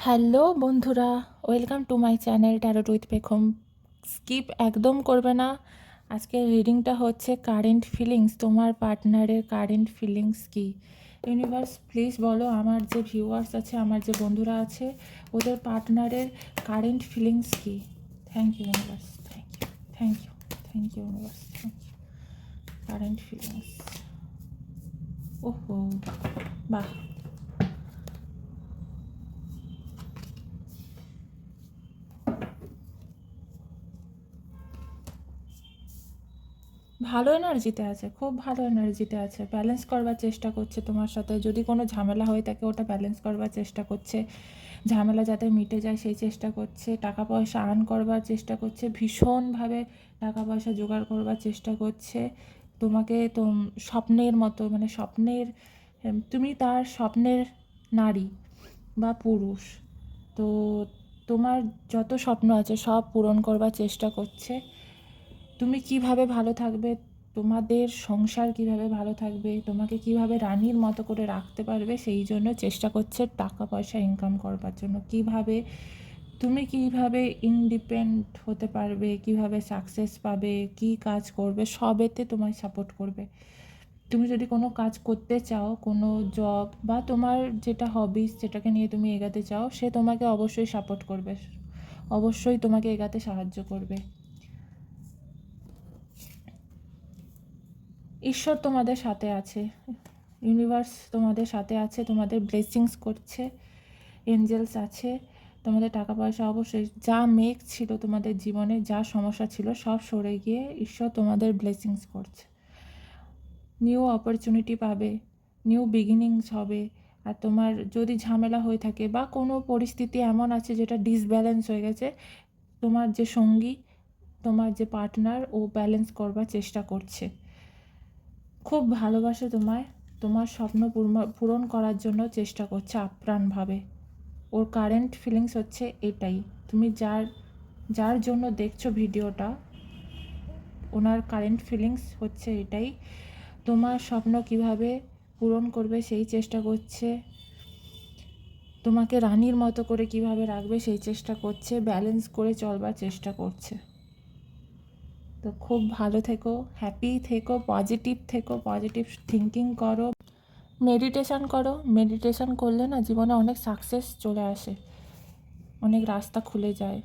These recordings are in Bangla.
হ্যালো বন্ধুরা, welcome to my channel tarot with পেখম। স্কিপ একদম করবে না। আজকের রিডিংটা হচ্ছে কারেন্ট ফিলিংস। তোমার পার্টনারের কারেন্ট ফিলিংস কি? ইউনিভার্স প্লিজ বলো, আমার যে ভিউয়ার্স আছে, আমার যে বন্ধুরা আছে, ওদের পার্টনারের কারেন্ট ফিলিংস কি? Thank you universe, thank you, thank you, thank you universe, thank you. Current feelings, ওহো, বাহ, ভালো এনার্জিতে আছে, খুব ভালো এনার্জিতে আছে। ব্যালেন্স করবার চেষ্টা করছে তোমার সাথে। যদি কোনো ঝামেলা হয়ে থাকে ওটা ব্যালেন্স করবার চেষ্টা করছে, ঝামেলা যাতে মিটে যায় সেই চেষ্টা করছে। টাকা পয়সা আর্ন করবার চেষ্টা করছে, ভীষণভাবে টাকা পয়সা জোগাড় করবার চেষ্টা করছে। তোমাকে তো স্বপ্নের মতো, মানে স্বপ্নের, তুমি তার স্বপ্নের নারী বা পুরুষ। তো তোমার যত স্বপ্ন আছে সব পূরণ করবার চেষ্টা করছে। তুমি কিভাবে ভালো থাকবে, তোমাদের সংসার কিভাবে ভালো থাকবে, তোমাকে কিভাবে রানীর মতো করে রাখতে পারবে, সেই জন্য চেষ্টা করছে টাকা পয়সা ইনকাম করবার জন্য। কিভাবে তুমি কিভাবে ইন্ডিপেন্ডেন্ট হতে পারবে, কিভাবে সাকসেস পাবে, কি কাজ করবে, সবেতে তোমায় সাপোর্ট করবে। তুমি যদি কোনো কাজ করতে চাও, কোনো জব বা তোমার যেটা হবিস, যেটাকে নিয়ে তুমি এগাতে চাও, সে তোমাকে অবশ্যই সাপোর্ট করবে, অবশ্যই তোমাকে এগাতে সাহায্য করবে। ঈশ্বর তোমাদের সাথে আছে, ইউনিভার্স তোমাদের সাথে আছে, তোমাদের ব্লেসিংস করছে, এঞ্জেলস আছে। তোমাদের টাকা পয়সা অবশ্যই, যা মেঘ ছিল তোমাদের জীবনে, যা সমস্যা ছিল সব সরে গিয়ে ঈশ্বর তোমাদের ব্লেসিংস করছে। নিউ অপরচুনিটি পাবে, নিউ বিগিনিংস হবে। আর তোমার যদি ঝামেলা হয়ে থাকে বা কোনো পরিস্থিতি এমন আছে যেটা ডিসব্যালেন্স হয়ে গেছে, তোমার যে সঙ্গী, তোমার যে পার্টনার, ও ব্যালেন্স করবার চেষ্টা করছে। খুব ভালোবাসে তোমায়, তোমার স্বপ্ন পূরণ করার জন্য চেষ্টা করছে আপ্রাণভাবে। ওর কারেন্ট ফিলিংস হচ্ছে এটাই। তুমি যার যার জন্য দেখছো ভিডিওটা, ওনার কারেন্ট ফিলিংস হচ্ছে এটাই। তোমার স্বপ্ন কিভাবে পূরণ করবে সেই চেষ্টা করছে, তোমাকে রানীর মতো করে কিভাবে রাখবে সেই চেষ্টা করছে, ব্যালেন্স করে চলবার চেষ্টা করছে। তো খুব ভালো থেকো, হ্যাপি থেকো, পজিটিভ থেকো, পজিটিভ থিঙ্কিং করো, মেডিটেশান করো। মেডিটেশান করলে না জীবনে অনেক সাকসেস চলে আসে, অনেক রাস্তা খুলে যায়।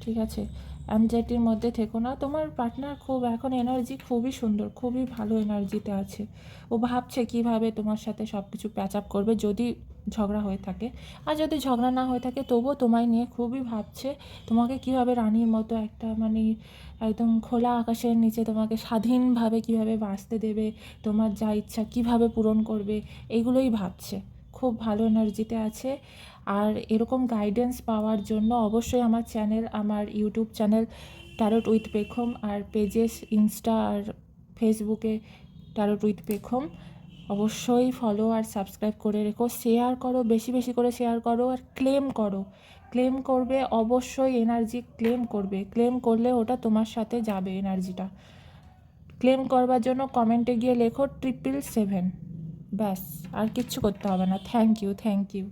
ঠিক আছে, অ্যাংজাইটির মধ্যে থেকো না। তোমার পার্টনার খুব এখন এনার্জি খুবই সুন্দর, খুবই ভালো এনার্জিতে আছে। ও ভাবছে কিভাবে তোমার সাথে সব কিছু প্যাচ আপ করবে যদি ঝগড়া হয়ে থাকে। আর যদি ঝগড়া না হয়ে থাকে তবুও তোমায় নিয়ে খুবই ভাবছে, তোমাকে কিভাবে রানীর মতো একটা, মানে একদম খোলা আকাশের নিচে তোমাকে স্বাধীনভাবে কিভাবে বাঁচতে দেবে, তোমার যা ইচ্ছা কিভাবে পূরণ করবে, এগুলোই ভাবছে। খুব ভালো এনার্জিতে আছে। আর এরকম গাইডেন্স পাওয়ার জন্য অবশ্যই আমার চ্যানেল, আমার ইউটিউব চ্যানেল ট্যারোট উইথ পেখম, আর পেজেস ইনস্টা আর ফেসবুকে ট্যারোট উইথ পেখম, অবশ্যই ফলো আর সাবস্ক্রাইব করে রেখো। শেয়ার করো, বেশি বেশি করে শেয়ার করো। আর ক্লেম করো, ক্লেম করবে অবশ্যই, এনার্জি ক্লেম করবে। ক্লেম করলে ওটা তোমার সাথে যাবে এনার্জিটা। ক্লেম করবার জন্য কমেন্টে গিয়ে লেখো 777। ব্যাস, আর কিচ্ছু করতে হবে না। Thank you, thank you.